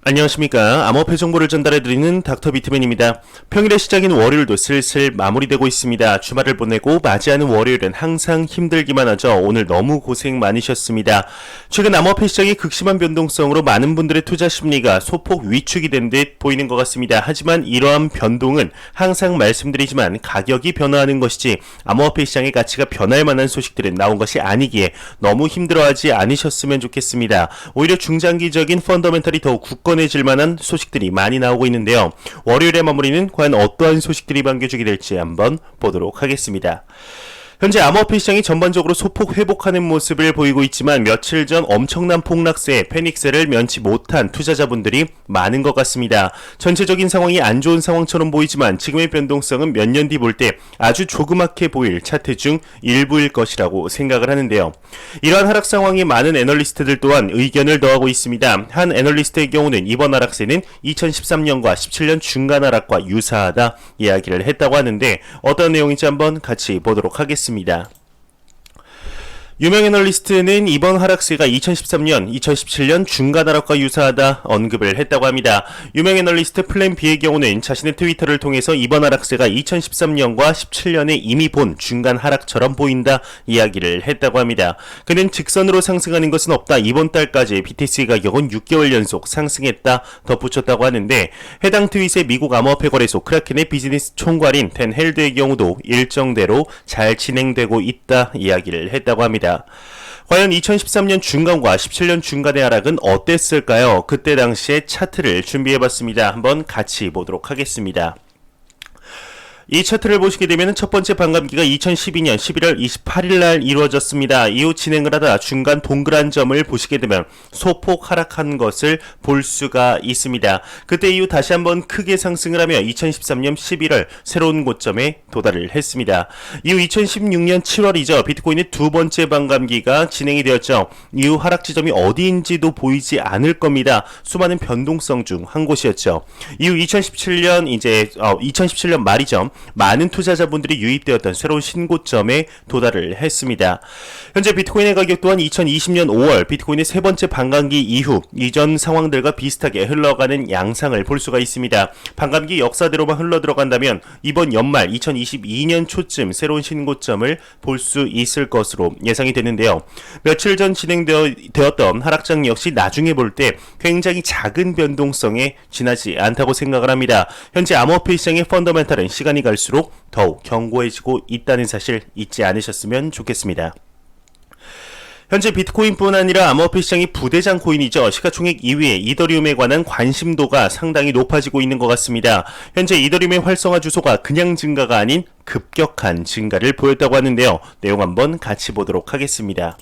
안녕하십니까. 암호화폐 정보를 전달해드리는 닥터 비트맨입니다. 평일의 시작인 월요일도 슬슬 마무리되고 있습니다. 주말을 보내고 맞이하는 월요일은 항상 힘들기만 하죠. 오늘 너무 고생 많으셨습니다. 최근 암호화폐 시장의 극심한 변동성으로 많은 분들의 투자 심리가 소폭 위축이 된 듯 보이는 것 같습니다. 하지만 이러한 변동은 항상 말씀드리지만 가격이 변화하는 것이지 암호화폐 시장의 가치가 변할 만한 소식들은 나온 것이 아니기에 너무 힘들어하지 않으셨으면 좋겠습니다. 오히려 중장기적인 펀더멘털이 더욱 굳건해질 만한 소식들이 많이 나오고 있는데요. 월요일의 마무리는 과연 어떠한 소식들이 반겨주게 될지 한번 보도록 하겠습니다. 현재 암호화폐 시장이 전반적으로 소폭 회복하는 모습을 보이고 있지만 며칠 전 엄청난 폭락세에 패닉세를 면치 못한 투자자분들이 많은 것 같습니다. 전체적인 상황이 안 좋은 상황처럼 보이지만 지금의 변동성은 몇 년 뒤 볼 때 아주 조그맣게 보일 차트 중 일부일 것이라고 생각을 하는데요. 이러한 하락 상황에 많은 애널리스트들 또한 의견을 더하고 있습니다. 한 애널리스트의 경우는 이번 하락세는 2013년과 17년 중간 하락과 유사하다 이야기를 했다고 하는데 어떤 내용인지 한번 같이 보도록 하겠습니다. 유명 애널리스트는 이번 하락세가 2013년, 2017년 중간 하락과 유사하다 언급을 했다고 합니다. 유명 애널리스트 플랜 B의 경우는 자신의 트위터를 통해서 이번 하락세가 2013년과 17년에 이미 본 중간 하락처럼 보인다 이야기를 했다고 합니다. 그는 직선으로 상승하는 것은 없다. 이번 달까지 BTC 가격은 6개월 연속 상승했다 덧붙였다고 하는데 해당 트윗의 미국 암호화폐 거래소 크라켄의 비즈니스 총괄인 댄 헬드의 경우도 일정대로 잘 진행되고 있다 이야기를 했다고 합니다. 과연 2013년 중간과 17년 중간의 하락은 어땠을까요? 그때 당시의 차트를 준비해봤습니다. 한번 같이 보도록 하겠습니다. 이 차트를 보시게 되면 첫 번째 반감기가 2012년 11월 28일 날 이루어졌습니다. 이후 진행을 하다 중간 동그란 점을 보시게 되면 소폭 하락한 것을 볼 수가 있습니다. 그때 이후 다시 한번 크게 상승을 하며 2013년 11월 새로운 고점에 도달을 했습니다. 이후 2016년 7월이죠. 비트코인의 두 번째 반감기가 진행이 되었죠. 이후 하락 지점이 어디인지도 보이지 않을 겁니다. 수많은 변동성 중 한 곳이었죠. 이후 2017년 말이죠. 많은 투자자분들이 유입되었던 새로운 신고점에 도달을 했습니다. 현재 비트코인의 가격 또한 2020년 5월 비트코인의 세 번째 반감기 이후 이전 상황들과 비슷하게 흘러가는 양상을 볼 수가 있습니다. 반감기 역사대로만 흘러들어간다면 이번 연말 2022년 초쯤 새로운 신고점을 볼 수 있을 것으로 예상이 되는데요. 며칠 전 진행되었던 하락장 역시 나중에 볼 때 굉장히 작은 변동성에 지나지 않다고 생각을 합니다. 현재 암호화폐 시장의 펀더멘탈은 시간이 갈수록 더욱 견고해지고 있다는 사실 잊지 않으셨으면 좋겠습니다. 현재 비트코인뿐 아니라 암호화폐 시장의 부대장 코인이죠. 시가총액 2위의 이더리움에 관한 관심도가 상당히 높아지고 있는 것 같습니다. 현재 이더리움의 활성화 주소가 그냥 증가가 아닌 급격한 증가를 보였다고 하는데요. 내용 한번 같이 보도록 하겠습니다.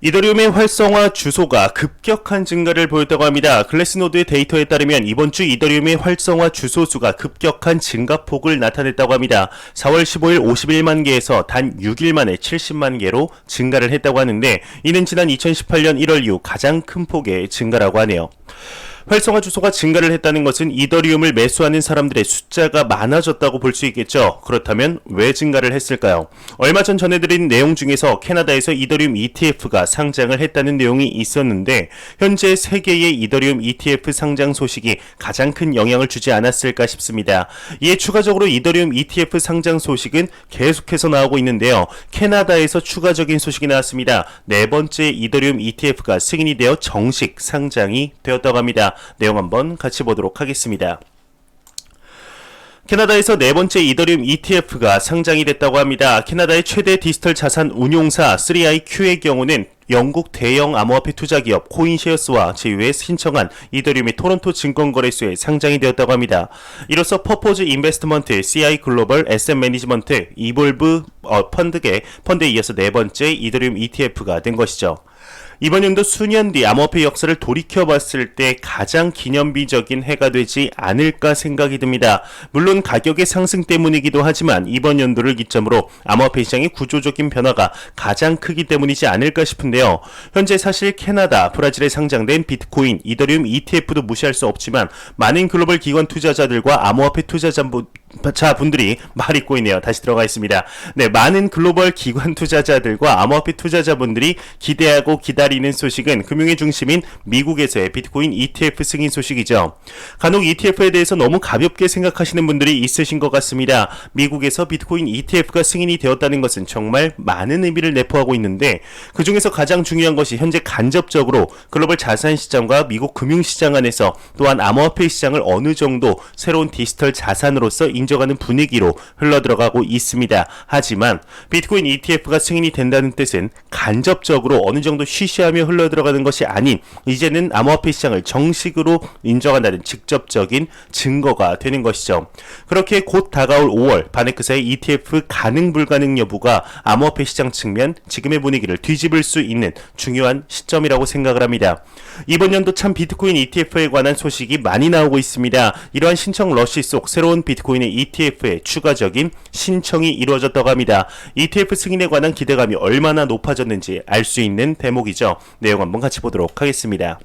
이더리움의 활성화 주소가 급격한 증가를 보였다고 합니다. 글래스노드의 데이터에 따르면 이번 주 이더리움의 활성화 주소 수가 급격한 증가폭을 나타냈다고 합니다. 4월 15일 51만 개에서 단 6일 만에 70만 개로 증가를 했다고 하는데 이는 지난 2018년 1월 이후 가장 큰 폭의 증가라고 하네요. 활성화 주소가 증가를 했다는 것은 이더리움을 매수하는 사람들의 숫자가 많아졌다고 볼 수 있겠죠. 그렇다면 왜 증가를 했을까요? 얼마 전 전해드린 내용 중에서 캐나다에서 이더리움 ETF가 상장을 했다는 내용이 있었는데 현재 세계의 이더리움 ETF 상장 소식이 가장 큰 영향을 주지 않았을까 싶습니다. 이에 추가적으로 이더리움 ETF 상장 소식은 계속해서 나오고 있는데요. 캐나다에서 추가적인 소식이 나왔습니다. 네 번째 이더리움 ETF가 승인이 되어 정식 상장이 되었다고 합니다. 내용 한번 같이 보도록 하겠습니다. 캐나다에서 네 번째 이더리움 ETF가 상장이 됐다고 합니다. 캐나다의 최대 디지털 자산 운용사 3iQ의 경우는 영국 대형 암호화폐 투자기업 코인쉐어스와 제휴해 신청한 이더리움의 토론토 증권거래소에 상장이 되었다고 합니다. 이로써 퍼포즈 인베스트먼트, CI 글로벌, SM 매니지먼트, 이볼브 펀드에 이어서 네 번째 이더리움 ETF가 된 것이죠. 이번 연도 수년 뒤 암호화폐 역사를 돌이켜봤을 때 가장 기념비적인 해가 되지 않을까 생각이 듭니다. 물론 가격의 상승 때문이기도 하지만 이번 연도를 기점으로 암호화폐 시장의 구조적인 변화가 가장 크기 때문이지 않을까 싶은데요. 현재 사실 캐나다, 브라질에 상장된 비트코인, 이더리움 ETF도 무시할 수 없지만 많은 글로벌 기관 투자자들과 암호화폐 분들이 말 잇고 있네요. 다시 들어가 있습니다. 네, 많은 글로벌 기관 투자자들과 암호화폐 투자자분들이 기대하고 기다리는 소식은 금융의 중심인 미국에서의 비트코인 ETF 승인 소식이죠. 간혹 ETF에 대해서 너무 가볍게 생각하시는 분들이 있으신 것 같습니다. 미국에서 비트코인 ETF가 승인이 되었다는 것은 정말 많은 의미를 내포하고 있는데, 그 중에서 가장 중요한 것이 현재 간접적으로 글로벌 자산 시장과 미국 금융 시장 안에서 또한 암호화폐 시장을 어느 정도 새로운 디지털 자산으로서 인정하는 분위기로 흘러들어가고 있습니다. 하지만 비트코인 ETF가 승인이 된다는 뜻은 간접적으로 어느 정도 쉬쉬하며 흘러들어가는 것이 아닌, 이제는 암호화폐 시장을 정식으로 인정한다는 직접적인 증거가 되는 것이죠. 그렇게 곧 다가올 5월 바네크사의 ETF 가능 불가능 여부가 암호화폐 시장 측면 지금의 분위기를 뒤집을 수 있는 중요한 시점이라고 생각을 합니다. 이번 연도 참 비트코인 ETF에 관한 소식이 많이 나오고 있습니다. 이러한 신청 러시 속 새로운 비트코인의 ETF에 추가적인 신청이 이루어졌다고 합니다. ETF 승인에 관한 기대감이 얼마나 높아졌는지 알 수 있는 대목이죠. 내용 한번 같이 보도록 하겠습니다.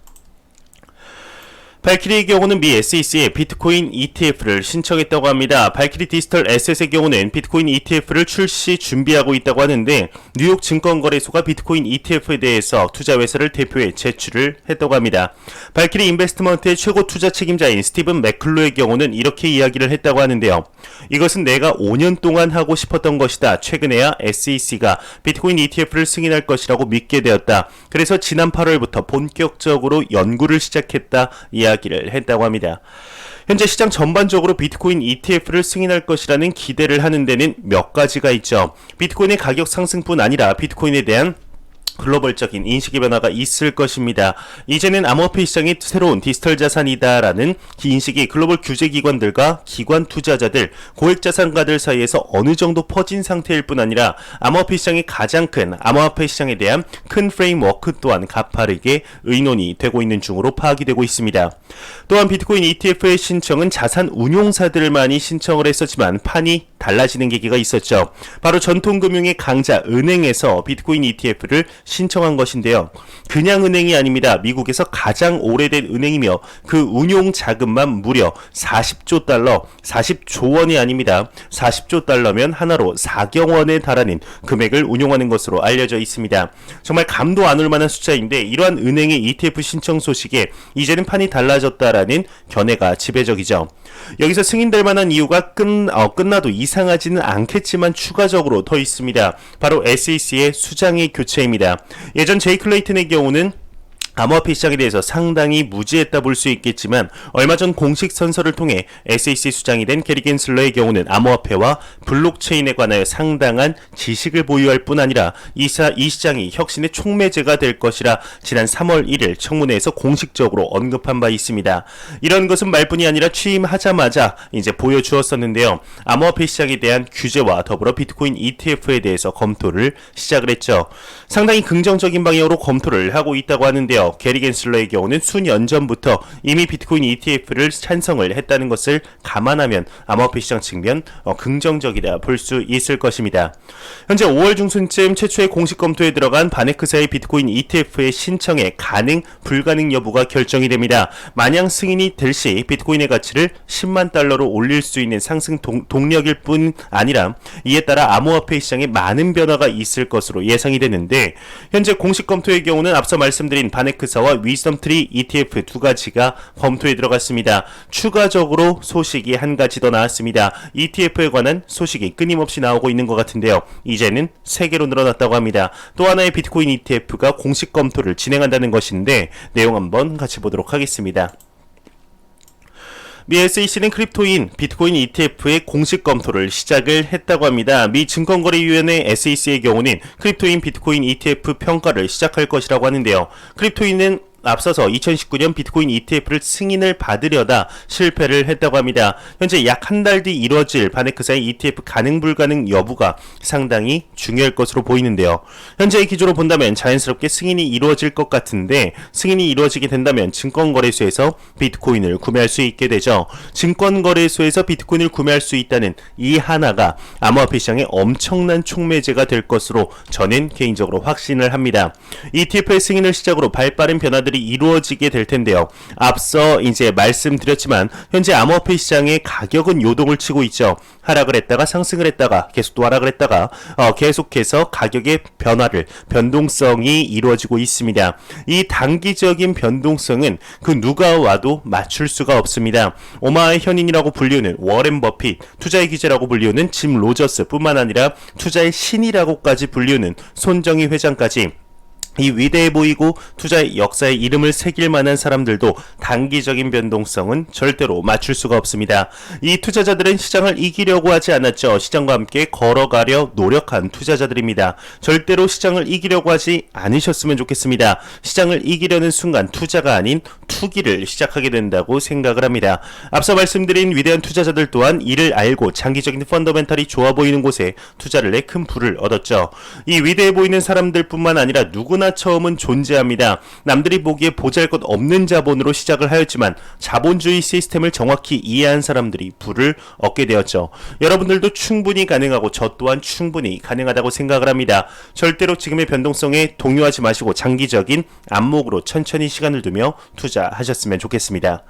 발키리의 경우는 미 SEC에 비트코인 ETF를 신청했다고 합니다. 발키리 디지털 에셋의 경우는 비트코인 ETF를 출시 준비하고 있다고 하는데, 뉴욕 증권거래소가 비트코인 ETF에 대해서 투자회사를 대표해 제출을 했다고 합니다. 발키리 인베스트먼트의 최고 투자 책임자인 스티븐 맥클로의 경우는 이렇게 이야기를 했다고 하는데요. 이것은 내가 5년 동안 하고 싶었던 것이다. 최근에야 SEC가 비트코인 ETF를 승인할 것이라고 믿게 되었다. 그래서 지난 8월부터 본격적으로 연구를 시작했다. 이야기를 했다고 합니다. 현재 시장 전반적으로 비트코인 ETF를 승인할 것이라는 기대를 하는 데는 몇 가지가 있죠. 비트코인의 가격 상승뿐 아니라 비트코인에 대한 글로벌적인 인식의 변화가 있을 것입니다. 이제는 암호화폐 시장이 새로운 디지털 자산이다라는 인식이 글로벌 규제기관들과 기관 투자자들, 고액자산가들 사이에서 어느 정도 퍼진 상태일 뿐 아니라 암호화폐 시장이 가장 큰 암호화폐 시장에 대한 큰 프레임워크 또한 가파르게 의논이 되고 있는 중으로 파악이 되고 있습니다. 또한 비트코인 ETF의 신청은 자산 운용사들만이 신청을 했었지만 판이 달라지는 계기가 있었죠. 바로 전통금융의 강자 은행에서 비트코인 ETF를 신청한 것인데요. 그냥 은행이 아닙니다. 미국에서 가장 오래된 은행이며 그 운용 자금만 무려 40조 달러, 40조 원이 아닙니다. 40조 달러면 하나로 4경 원에 달하는 금액을 운용하는 것으로 알려져 있습니다. 정말 감도 안 올 만한 숫자인데, 이러한 은행의 ETF 신청 소식에 이제는 판이 달라졌다라는 견해가 지배적이죠. 여기서 승인될 만한 이유가 끝나도 이상하지는 않겠지만 추가적으로 더 있습니다. 바로 SEC의 수장의 교체입니다. 예전 제이 클레이튼의 경우는 암호화폐 시장에 대해서 상당히 무지했다 볼 수 있겠지만, 얼마 전 공식 선서를 통해 SEC 수장이 된 게리 겐슬러의 경우는 암호화폐와 블록체인에 관하여 상당한 지식을 보유할 뿐 아니라 이 시장이 혁신의 촉매제가 될 것이라 지난 3월 1일 청문회에서 공식적으로 언급한 바 있습니다. 이런 것은 말뿐이 아니라 취임하자마자 이제 보여주었었는데요. 암호화폐 시장에 대한 규제와 더불어 비트코인 ETF에 대해서 검토를 시작을 했죠. 상당히 긍정적인 방향으로 검토를 하고 있다고 하는데요. 게리 겐슬러의 경우는 수년 전부터 이미 비트코인 ETF를 찬성을 했다는 것을 감안하면 암호화폐 시장 측면 긍정적이다 볼 수 있을 것입니다. 현재 5월 중순쯤 최초의 공식 검토에 들어간 바네크사의 비트코인 ETF의 신청의 가능 불가능 여부가 결정이 됩니다. 만약 승인이 될 시 비트코인의 가치를 10만 달러로 올릴 수 있는 상승 동력일 뿐 아니라, 이에 따라 암호화폐 시장에 많은 변화가 있을 것으로 예상이 되는데, 현재 공식 검토의 경우는 앞서 말씀드린 바네크사와 위즈덤트리 ETF 두 가지가 검토에 들어갔습니다. 추가적으로 소식이 한 가지 더 나왔습니다. ETF에 관한 소식이 끊임없이 나오고 있는 것 같은데요. 이제는 3개로 늘어났다고 합니다. 또 하나의 비트코인 ETF가 공식 검토를 진행한다는 것인데, 내용 한번 같이 보도록 하겠습니다. 미 SEC는 크립토인 비트코인 ETF의 공식 검토를 시작을 했다고 합니다. 미 증권거래위원회 SEC의 경우는 크립토인 비트코인 ETF 평가를 시작할 것이라고 하는데요. 크립토인은 앞서서 2019년 비트코인 ETF를 승인을 받으려다 실패를 했다고 합니다. 현재 약 한 달 뒤 이뤄질 바네크사의 ETF 가능 불가능 여부가 상당히 중요할 것으로 보이는데요. 현재의 기조로 본다면 자연스럽게 승인이 이루어질 것 같은데, 승인이 이루어지게 된다면 증권거래소에서 비트코인을 구매할 수 있게 되죠. 증권거래소에서 비트코인을 구매할 수 있다는 이 하나가 암호화폐 시장에 엄청난 촉매제가 될 것으로 저는 개인적으로 확신을 합니다. ETF의 승인을 시작으로 발빠른 변화들이 투자들이 이루어지게 될 텐데요. 앞서 이제 말씀드렸지만 현재 암호화폐 시장의 가격은 요동을 치고 있죠. 하락을 했다가 상승을 했다가 계속 또 하락을 했다가 계속해서 가격의 변동성이 이루어지고 있습니다. 이 단기적인 변동성은 그 누가 와도 맞출 수가 없습니다. 오마의 현인이라고 불리우는 워렌 버핏, 투자의 기재라고 불리우는 짐 로저스 뿐만 아니라 투자의 신이라고까지 불리우는 손정희 회장까지 이 위대해 보이고 투자의 역사에 이름을 새길 만한 사람들도 단기적인 변동성은 절대로 맞출 수가 없습니다. 이 투자자들은 시장을 이기려고 하지 않았죠. 시장과 함께 걸어가려 노력한 투자자들입니다. 절대로 시장을 이기려고 하지 않으셨으면 좋겠습니다. 시장을 이기려는 순간 투자가 아닌 투기를 시작하게 된다고 생각을 합니다. 앞서 말씀드린 위대한 투자자들 또한 이를 알고 장기적인 펀더멘탈이 좋아 보이는 곳에 투자를 내 큰 부를 얻었죠. 이 위대해 보이는 사람들 뿐만 아니라 누구나 처음은 존재합니다. 남들이 보기에 보잘것없는 자본으로 시작을 하였지만 자본주의 시스템을 정확히 이해한 사람들이 부를 얻게 되었죠. 여러분들도 충분히 가능하고 저 또한 충분히 가능하다고 생각을 합니다. 절대로 지금의 변동성에 동요하지 마시고 장기적인 안목으로 천천히 시간을 두며 투자하셨으면 좋겠습니다.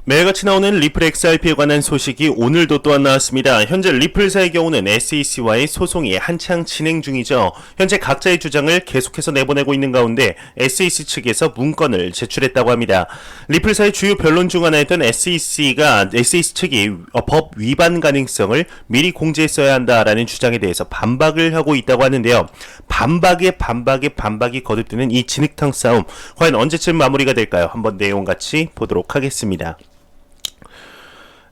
매일같이 나오는 리플 XRP에 관한 소식이 오늘도 또한 나왔습니다. 현재 리플사의 경우는 SEC와의 소송이 한창 진행 중이죠. 현재 각자의 주장을 계속해서 내보내고 있는 가운데 SEC 측에서 문건을 제출했다고 합니다. 리플사의 주요 변론 중 하나였던 SEC 측이 법 위반 가능성을 미리 공지했어야 한다라는 주장에 대해서 반박을 하고 있다고 하는데요. 반박이 거듭되는 이 진흙탕 싸움, 과연 언제쯤 마무리가 될까요? 한번 내용 같이 보도록 하겠습니다.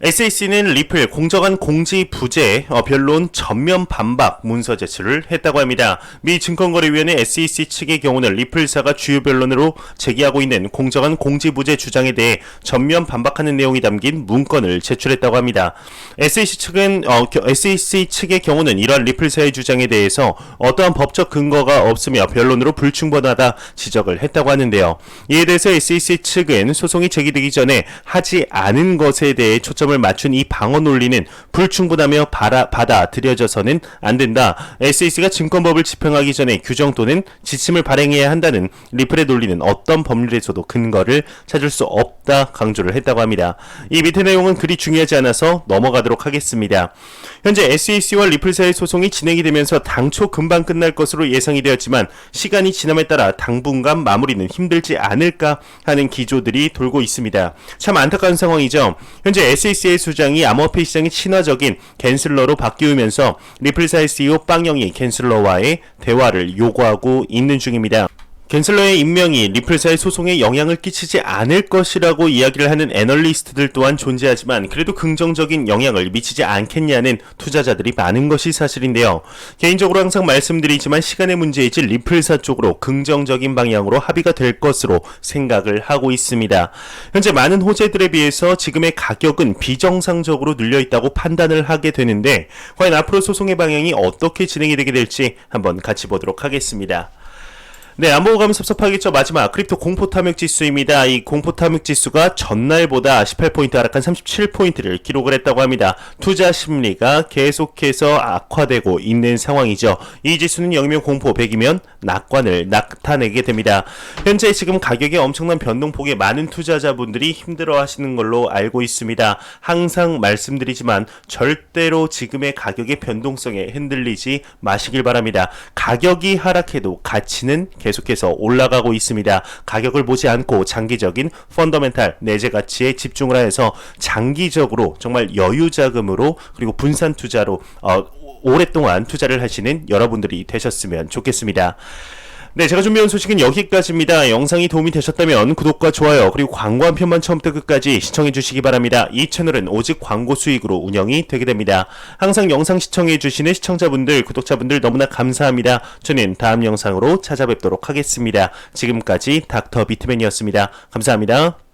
SEC는 리플 공정한 공지 부재 변론 전면 반박 문서 제출을 했다고 합니다. 미 증권거래위원회 SEC 측의 경우는 리플사가 주요 변론으로 제기하고 있는 공정한 공지 부재 주장에 대해 전면 반박하는 내용이 담긴 문건을 제출했다고 합니다. SEC 측의 경우는 이러한 리플사의 주장에 대해서 어떠한 법적 근거가 없으며 변론으로 불충분하다 지적을 했다고 하는데요. 이에 대해서 SEC 측은 소송이 제기되기 전에 하지 않은 것에 대해 초점을 맞춘 이 방어 논리는 불충분하며 받아들여져서는 안 된다. SEC가 증권법을 집행하기 전에 규정 또는 지침을 발행해야 한다는 리플의 논리는 어떤 법률에서도 근거를 찾을 수 없다 강조를 했다고 합니다. 이 밑의 내용은 그리 중요하지 않아서 넘어가도록 하겠습니다. 현재 SEC와 리플사의 소송이 진행이 되면서 당초 금방 끝날 것으로 예상이 되었지만 시간이 지남에 따라 당분간 마무리는 힘들지 않을까 하는 기조들이 돌고 있습니다. 참 안타까운 상황이죠. 현재 SEC의 수장이 암호화폐 시장의 친화적인 갠슬러로 바뀌면서 리플사의 CEO 빵영이 갠슬러와의 대화를 요구하고 있는 중입니다. 갠슬러의 임명이 리플사의 소송에 영향을 끼치지 않을 것이라고 이야기를 하는 애널리스트들 또한 존재하지만 그래도 긍정적인 영향을 미치지 않겠냐는 투자자들이 많은 것이 사실인데요. 개인적으로 항상 말씀드리지만 시간의 문제이지 리플사 쪽으로 긍정적인 방향으로 합의가 될 것으로 생각을 하고 있습니다. 현재 많은 호재들에 비해서 지금의 가격은 비정상적으로 눌려있다고 판단을 하게 되는데 과연 앞으로 소송의 방향이 어떻게 진행이 되게 될지 한번 같이 보도록 하겠습니다. 네, 안 보고 가면 섭섭하겠죠. 마지막 크립토 공포 탐욕 지수입니다. 이 공포 탐욕 지수가 전날보다 18포인트 하락한 37포인트를 기록을 했다고 합니다. 투자 심리가 계속해서 악화되고 있는 상황이죠. 이 지수는 0이면 공포, 100이면 낙관을 나타내게 됩니다. 현재 지금 가격에 엄청난 변동폭에 많은 투자자분들이 힘들어 하시는 걸로 알고 있습니다. 항상 말씀드리지만 절대로 지금의 가격의 변동성에 흔들리지 마시길 바랍니다. 가격이 하락해도 가치는 계속해서 올라가고 있습니다. 가격을 보지 않고 장기적인 펀더멘탈 내재 가치에 집중을 하여서 장기적으로 정말 여유 자금으로 그리고 분산 투자로 오랫동안 투자를 하시는 여러분들이 되셨으면 좋겠습니다. 네, 제가 준비한 소식은 여기까지입니다. 영상이 도움이 되셨다면 구독과 좋아요 그리고 광고 한 편만 처음부터 끝까지 시청해 주시기 바랍니다. 이 채널은 오직 광고 수익으로 운영이 되게 됩니다. 항상 영상 시청해 주시는 시청자분들, 구독자분들 너무나 감사합니다. 저는 다음 영상으로 찾아뵙도록 하겠습니다. 지금까지 닥터 비트맨이었습니다. 감사합니다.